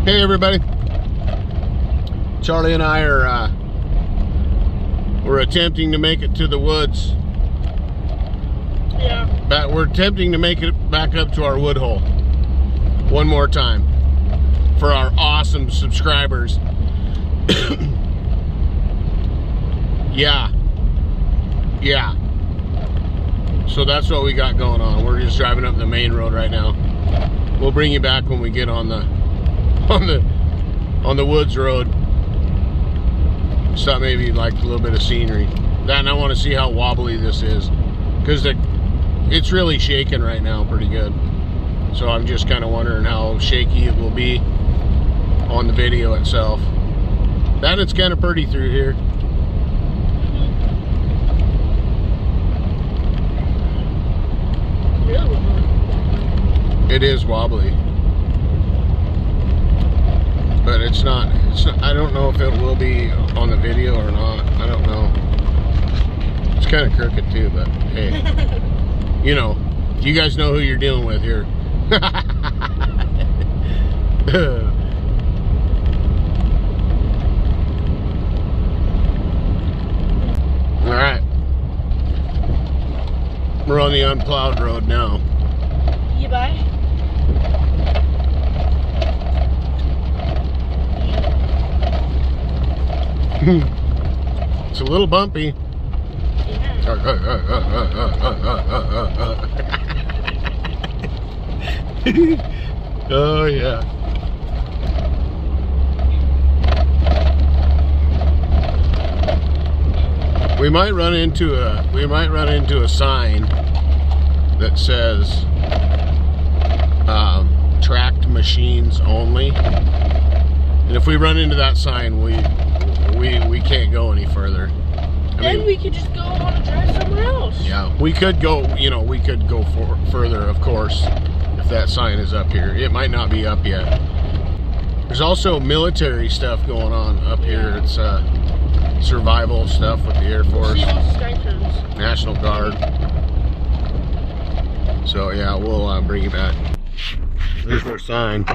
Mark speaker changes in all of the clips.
Speaker 1: Hey everybody, Charlie and I are we're attempting to make it to the woods.
Speaker 2: Yeah.
Speaker 1: But we're attempting to make it back up to our wood hole one more time for our awesome subscribers. Yeah. So that's what we got going on. We're just driving up the main road right now. We'll bring you back when we get on the woods road. Just thought maybe you'd like a little bit of scenery. That, and I want to see how wobbly this is, because it's really shaking right now pretty good. So I'm just kind of wondering how shaky it will be on the video itself. That it's kind of pretty through here. It is wobbly, but it's not. I don't know if it will be on the video or not. I don't know. It's kind of crooked too, but hey, you know, you guys know who you're dealing with here. All right, we're on the unplowed road now.
Speaker 2: You buy?
Speaker 1: It's a little bumpy.
Speaker 2: Yeah.
Speaker 1: Oh yeah. We might run into a sign that says tracked machines only. And if we run into that sign, we can't go any further.
Speaker 2: Then we could just go on a drive somewhere else.
Speaker 1: Yeah, we could go, you know, we could go further, of course, if that sign is up here. It might not be up yet. There's also military stuff going on up here. It's survival stuff with the Air Force, National Guard. So yeah, we'll bring you back. There's our sign.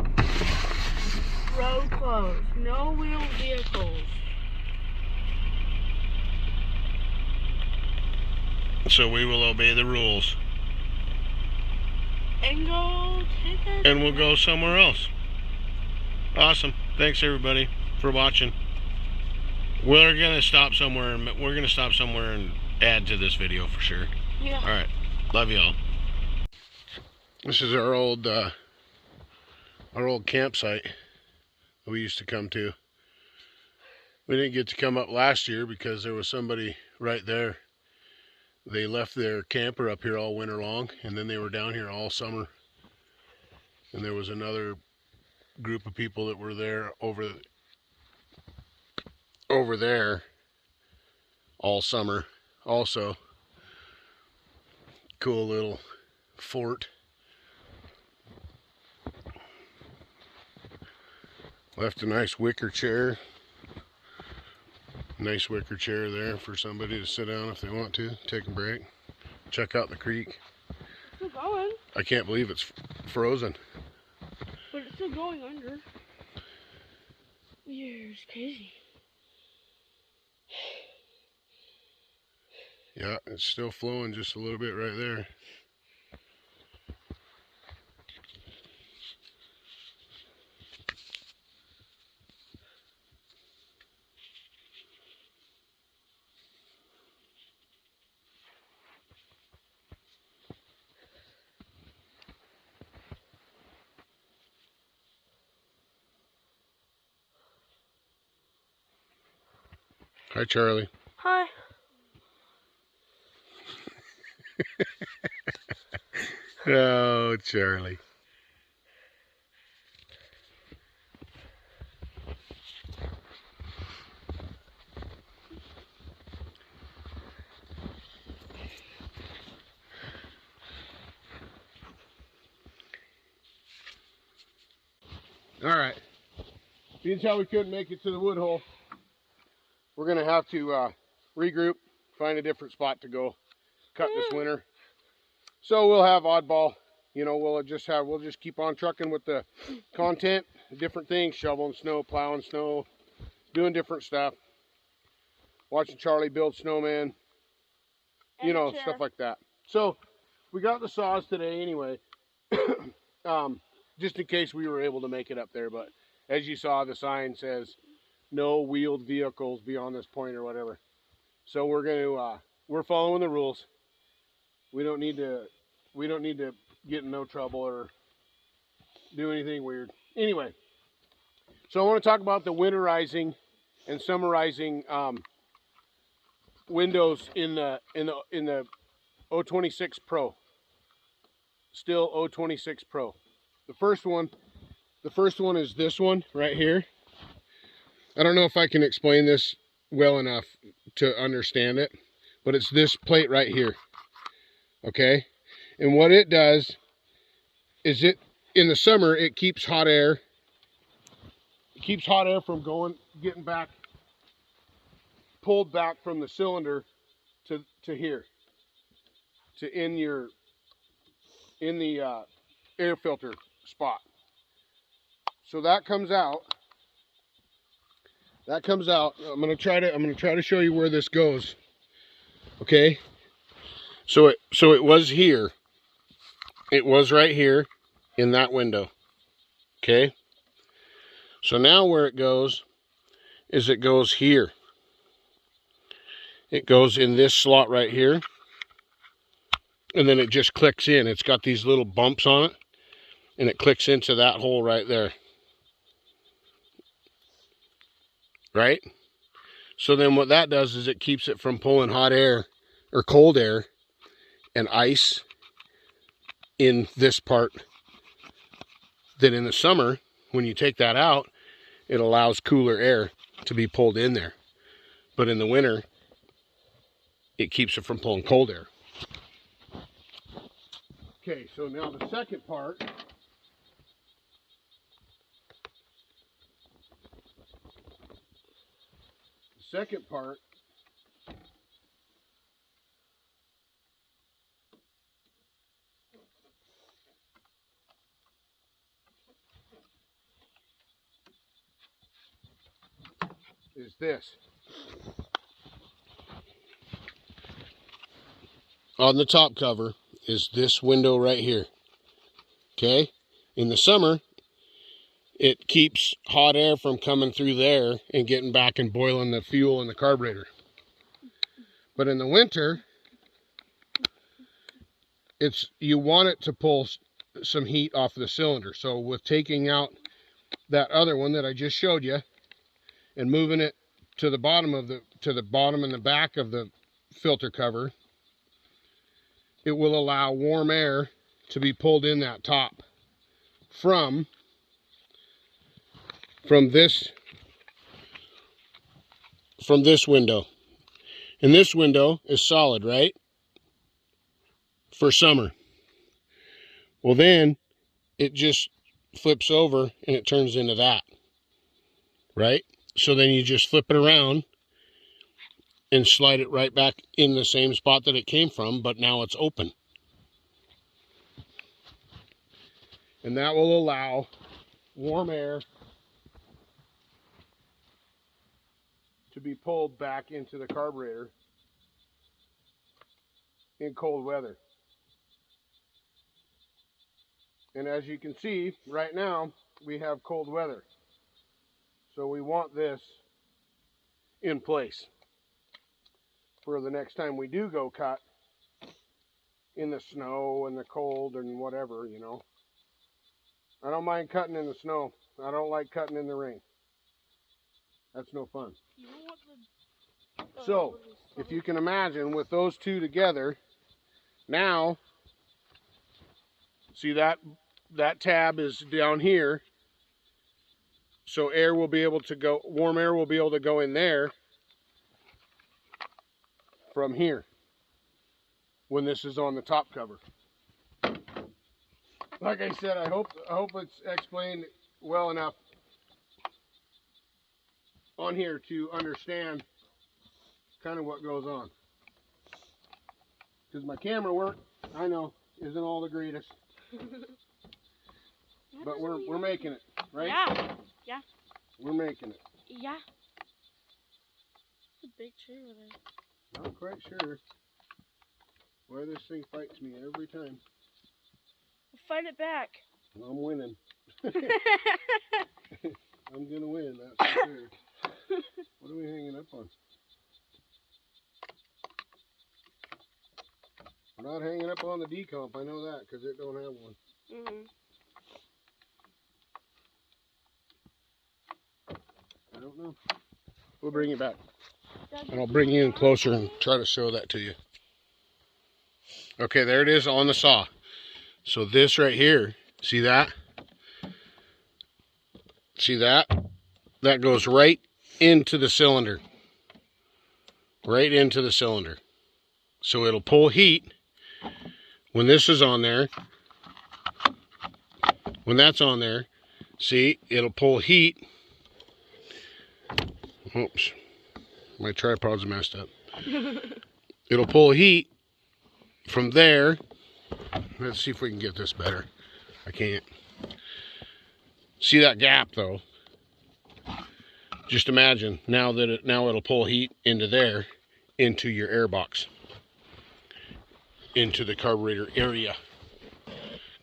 Speaker 2: Road closed. No wheeled vehicles.
Speaker 1: So we will obey the rules.
Speaker 2: And go take it.
Speaker 1: And we'll go somewhere else. Awesome. Thanks everybody for watching. We're gonna stop somewhere and add to this video for sure.
Speaker 2: Yeah.
Speaker 1: Alright. Love y'all. This is our old campsite that we used to come to. We didn't get to come up last year because there was somebody right there. They left their camper up here all winter long, and then they were down here all summer. And there was another group of people that were there over there all summer also. Cool little fort. Left a nice wicker chair. Nice wicker chair there for somebody to sit down if they want to, take a break, check out the creek.
Speaker 2: It's still going.
Speaker 1: I can't believe it's frozen.
Speaker 2: But it's still going under. Yeah, it's crazy.
Speaker 1: Yeah, it's still flowing just a little bit right there. Hi, Charlie.
Speaker 2: Hi.
Speaker 1: Oh, Charlie. All right. Being how we couldn't make it to the wood hole, we're gonna have to regroup, find a different spot to go cut this winter. So we'll have oddball, you know, we'll just keep on trucking with the content different things, shoveling snow, plowing snow, doing different stuff. Watching Charlie build snowmen, you know, stuff like that. So we got the saws today anyway, just in case we were able to make it up there. But as you saw, the sign says no wheeled vehicles beyond this point or whatever. So we're following the rules. We don't need to get in no trouble or do anything weird. Anyway, so I want to talk about the winterizing and summerizing windows in the 026 Pro. Stihl 026 Pro. The first one is this one right here. I don't know if I can explain this well enough to understand it, but it's this plate right here. Okay? And what it does is in the summer it keeps hot air. It keeps hot air from getting back, pulled back from the cylinder to here, to in the air filter spot. So that comes out. I'm gonna try to show you where this goes. Okay. So it was here. It was right here in that window. Okay. So now where it goes is it goes here. It goes in this slot right here. And then it just clicks in. It's got these little bumps on it. And it clicks into that hole right there. Right? So then what that does is it keeps it from pulling hot air or cold air and ice in this part. Then in the summer, when you take that out, it allows cooler air to be pulled in there. But in the winter, it keeps it from pulling cold air. Okay, so now the second part. Is this. On the top cover is this window right here. Okay? In the summer, it keeps hot air from coming through there and getting back and boiling the fuel in the carburetor. But in the winter, you want it to pull some heat off of the cylinder. So with taking out that other one that I just showed you and moving it to the bottom and the back of the filter cover, it will allow warm air to be pulled in that top from this window. And this window is solid, right? For summer. Well, then it just flips over and it turns into that, right? So then you just flip it around and slide it right back in the same spot that it came from, but now it's open. And that will allow warm air to be pulled back into the carburetor in cold weather. And as you can see, right now, we have cold weather. So we want this in place for the next time we do go cut in the snow and the cold and whatever, you know. I don't mind cutting in the snow. I don't like cutting in the rain. That's no fun.
Speaker 2: You know what
Speaker 1: So, if you can imagine with those two together, now, see that tab is down here. So air will be able to go, warm air will be able to go in there from here when this is on the top cover. Like I said, I hope it's explained well enough on here to understand kind of what goes on. Because my camera work, I know, isn't all the greatest. But we're making it, right?
Speaker 2: Yeah. Yeah.
Speaker 1: We're making it.
Speaker 2: Yeah. It's a big tree over there.
Speaker 1: Not quite sure why this thing fights me every time.
Speaker 2: Fight it back.
Speaker 1: I'm winning. I'm gonna win, that's for sure. What are we hanging up on? We're not hanging up on the decomp, I know that, because it don't have one. I don't know. We'll bring it back. And I'll bring you in closer and try to show that to you. Okay, there it is on the saw. So this right here, see that? See that? That goes right into the cylinder. Right into the cylinder. So it'll pull heat when this is on there. When that's on there, see, it'll pull heat. Oops, my tripod's messed up. It'll pull heat from there. Let's see if we can get this better. I can't. See that gap though? Just imagine now it'll pull heat into there, into your air box, into the carburetor area,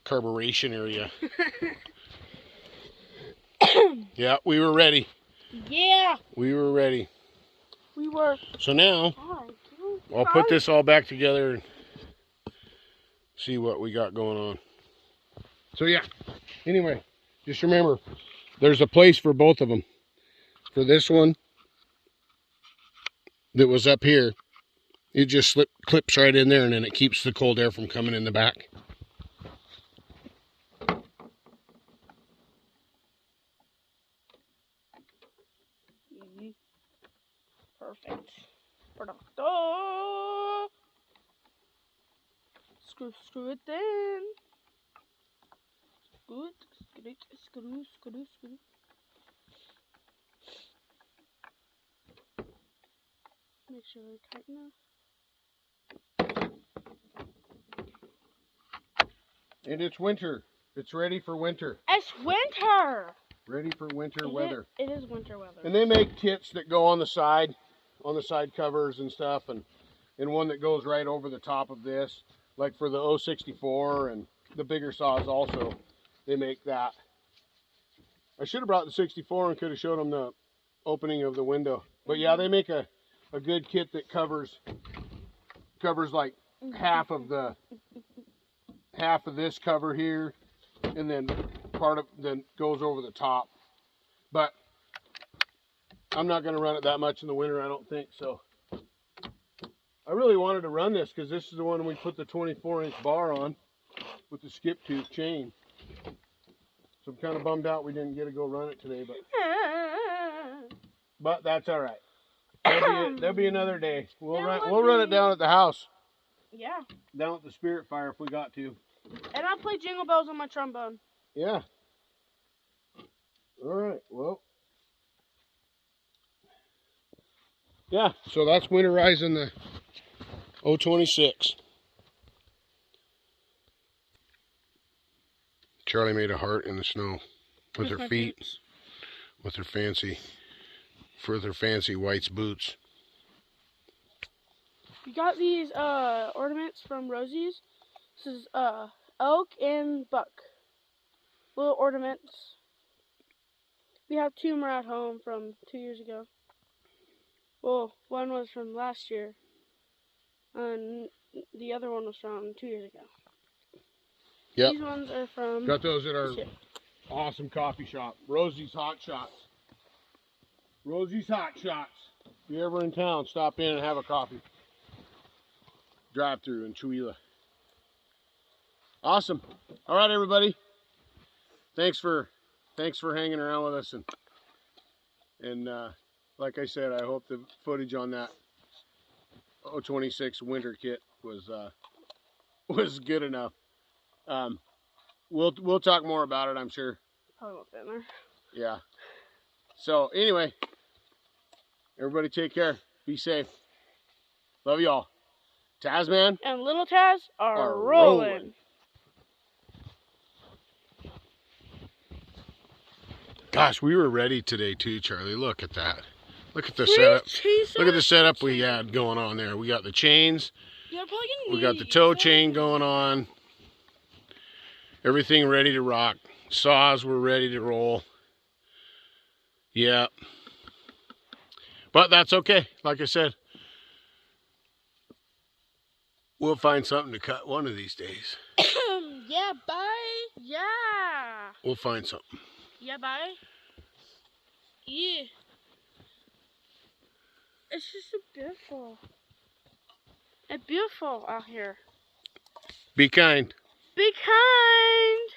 Speaker 1: carburation area. Yeah, we were ready.
Speaker 2: Yeah.
Speaker 1: We were ready.
Speaker 2: We were.
Speaker 1: So now I'll put this all back together and see what we got going on. So yeah, anyway, just remember, there's a place for both of them. For this one that was up here, it just clips right in there, and then it keeps the cold air from coming in the back.
Speaker 2: Perfect. Perfecto. Screw it in. Good. Screw. Make sure they're tight enough.
Speaker 1: And it's winter. It's ready for winter.
Speaker 2: It's winter.
Speaker 1: Ready for winter weather.
Speaker 2: It is winter weather.
Speaker 1: And they make kits that go on the side covers and stuff, and one that goes right over the top of this, like for the 064 and the bigger saws also. They make that. I should have brought the 64 and could have showed them the opening of the window. But yeah, they make a good kit that covers like half of this cover here, and then then goes over the top. But I'm not going to run it that much in the winter, I don't think. So I really wanted to run this because this is the one we put the 24-inch bar on with the skip tooth chain. So I'm kind of bummed out we didn't get to go run it today, but that's all right. There'll be another day. We'll run it down at the house.
Speaker 2: Yeah.
Speaker 1: Down at the Spirit Fire if we got to.
Speaker 2: And I'll play Jingle Bells on my trombone. Yeah.
Speaker 1: All right. Well. Yeah. So that's winterizing the 026. Charlie made a heart in the snow with her feet, with her fancy whites boots.
Speaker 2: We got these ornaments from Rosie's. This is elk and buck. Little ornaments. We have two more at home from 2 years ago. Well, one was from last year, and the other one was from 2 years ago.
Speaker 1: Yep.
Speaker 2: These ones are from...
Speaker 1: Got those at our awesome coffee shop, Rosie's Hot Shots. Rosie's Hot Shots. If you're ever in town, stop in and have a coffee. Drive-through in Chihuahua. Awesome. All right, everybody. Thanks for hanging around with us, and like I said, I hope the footage on that 026 winter kit was good enough. We'll talk more about it, I'm sure.
Speaker 2: Probably won't fit in there.
Speaker 1: Yeah. So anyway, everybody take care. Be safe. Love y'all. Tazman
Speaker 2: and Little Taz are rolling.
Speaker 1: Gosh, we were ready today too, Charlie. Look at that. Look at the setup. Look at the setup we had going on there. We got the chains.
Speaker 2: Yeah, probably gonna
Speaker 1: We got the tow chain going on. Everything ready to rock. Saws were ready to roll. Yeah. But that's okay. Like I said, we'll find something to cut one of these days.
Speaker 2: Yeah, bye. Yeah.
Speaker 1: We'll find something.
Speaker 2: Yeah, bye. Yeah. It's just so beautiful. It's beautiful out here.
Speaker 1: Be kind.
Speaker 2: Be kind.